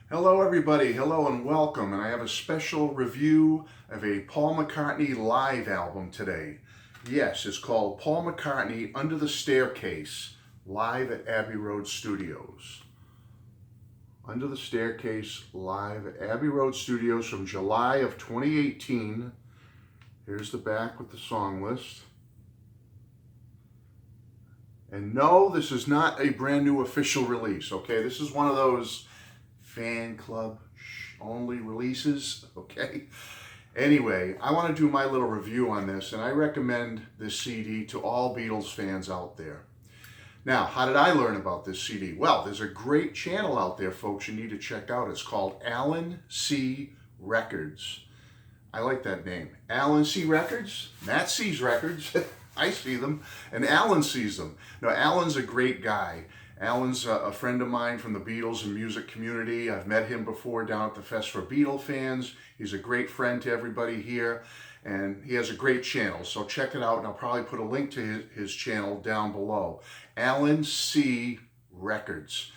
Hello everybody, hello and welcome, and I have a special review of a Paul McCartney live album today. Yes, it's called Paul McCartney Under the Staircase, live at Abbey Road Studios. Under the Staircase, live at Abbey Road Studios from July of 2018. Here's the back with the song list. And no, this is not a brand new official release, okay? This is one of those fan club only releases, okay? Anyway, I want to do my little review on this, and I recommend this CD to all Beatles fans out there. Now, how did I learn about this CD? Well, there's a great channel out there, folks, you need to check out. It's called Allan C Records. I like that name. Allan C Records? Matt sees records. I see them, and Allan sees them. Now, Allan's a great guy. Allan's a friend of mine from the Beatles and music community. I've met him before down at the Fest for Beatle fans. He's a great friend to everybody here, and he has a great channel. So check it out, and I'll probably put a link to his channel down below. Allan C Records.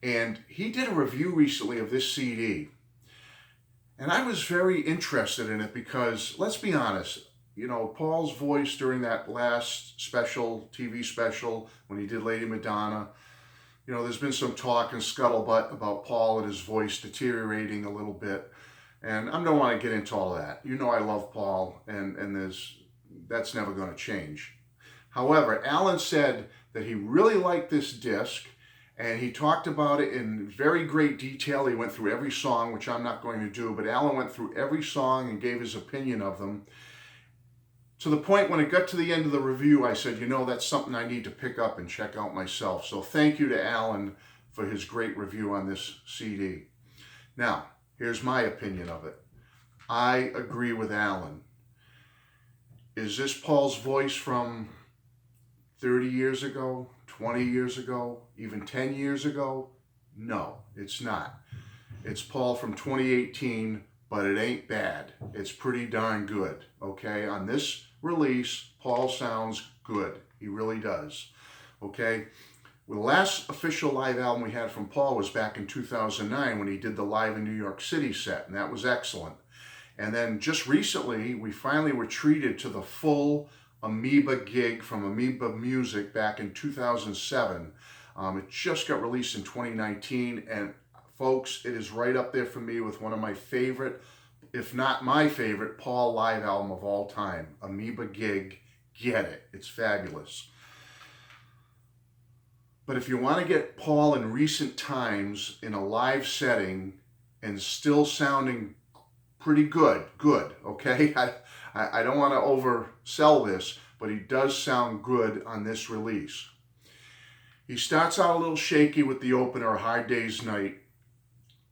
And he did a review recently of this CD. And I was very interested in it because, let's be honest, you know, Paul's voice during that last TV special, when he did Lady Madonna, you know, there's been some talk and scuttlebutt about Paul and his voice deteriorating a little bit. And I don't want to get into all that. You know I love Paul, and that's never going to change. However, Allan said that he really liked this disc, and he talked about it in very great detail. He went through every song, which I'm not going to do, but Allan went through every song and gave his opinion of them. To the point when it got to the end of the review, I said, you know, that's something I need to pick up and check out myself. So thank you to Allan for his great review on this CD. Now, here's my opinion of it. I agree with Allan. Is this Paul's voice from 30 years ago, 20 years ago, even 10 years ago? No, it's not. It's Paul from 2018, but it ain't bad. It's pretty darn good, okay? On this release, Paul sounds good. He really does, okay? Well, the last official live album we had from Paul was back in 2009 when he did the Live in New York City set, and that was excellent. And then just recently, we finally were treated to the full Amoeba gig from Amoeba Music back in 2007. It just got released in 2019, and folks, it is right up there for me with one of my favorite, if not my favorite, Paul live album of all time. Amoeba Gig, get it. It's fabulous. But if you want to get Paul in recent times in a live setting and still sounding pretty good, okay? I don't want to oversell this, but he does sound good on this release. He starts out a little shaky with the opener, Hard Day's Night,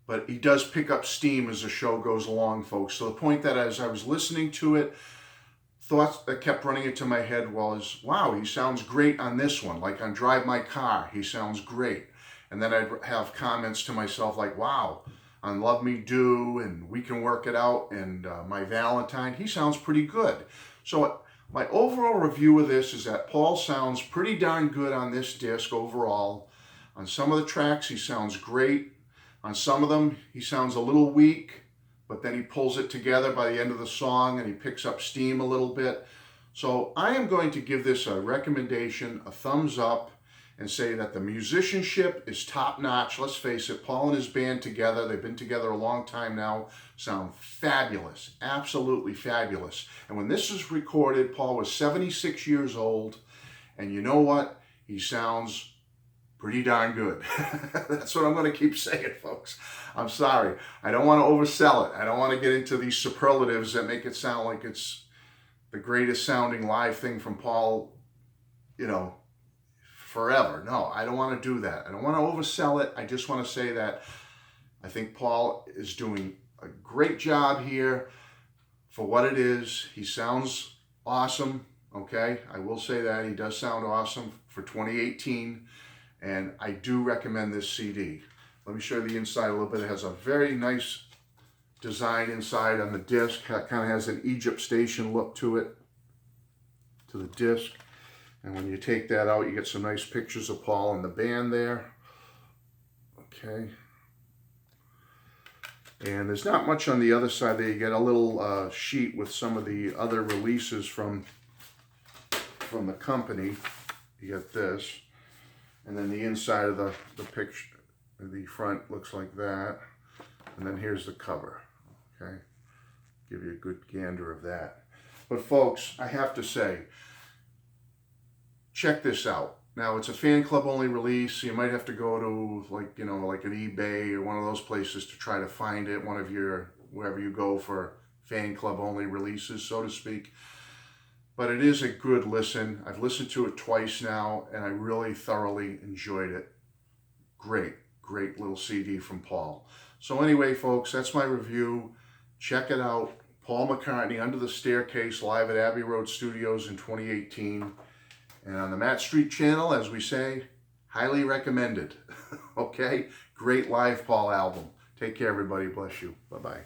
but he does pick up steam as the show goes along, folks. To the point that as I was listening to it, thoughts that kept running into my head was, wow, he sounds great on this one. Like on Drive My Car, he sounds great. And then I'd have comments to myself like, wow, on Love Me Do and We Can Work It Out and My Valentine, he sounds pretty good. So my overall review of this is that Paul sounds pretty darn good on this disc overall. On some of the tracks, he sounds great. On some of them, he sounds a little weak, but then he pulls it together by the end of the song and he picks up steam a little bit. So I am going to give this a recommendation, a thumbs up, and say that the musicianship is top notch. Let's face it, Paul and his band together, they've been together a long time now, sound fabulous, absolutely fabulous. And when this was recorded, Paul was 76 years old, and you know what? He sounds pretty darn good. That's what I'm going to keep saying, folks. I'm sorry. I don't want to oversell it. I don't want to get into these superlatives that make it sound like it's the greatest sounding live thing from Paul, you know, forever. No, I don't want to do that. I don't want to oversell it. I just want to say that I think Paul is doing a great job here for what it is. He sounds awesome, okay? I will say that. He does sound awesome for 2018. And I do recommend this CD. Let me show you the inside a little bit. It has a very nice design inside on the disc. It kind of has an Egypt station look to it, to the disc. And when you take that out, you get some nice pictures of Paul and the band there. Okay. And there's not much on the other side there. You get a little sheet with some of the other releases from the company. You get this. And then the inside of the picture, the front looks like that. And then here's the cover. Okay. Give you a good gander of that. But folks, I have to say, check this out. Now, it's a fan club only release. You might have to go to like an eBay or one of those places to try to find it, wherever you go for fan club only releases, so to speak. But it is a good listen. I've listened to it twice now, and I really thoroughly enjoyed it. Great little CD from Paul. So anyway, folks, that's my review. Check it out. Paul McCartney, Under the Staircase, live at Abbey Road Studios in 2018. And on the Matt Street channel, as we say, highly recommended. Okay? Great live Paul album. Take care, everybody. Bless you. Bye-bye.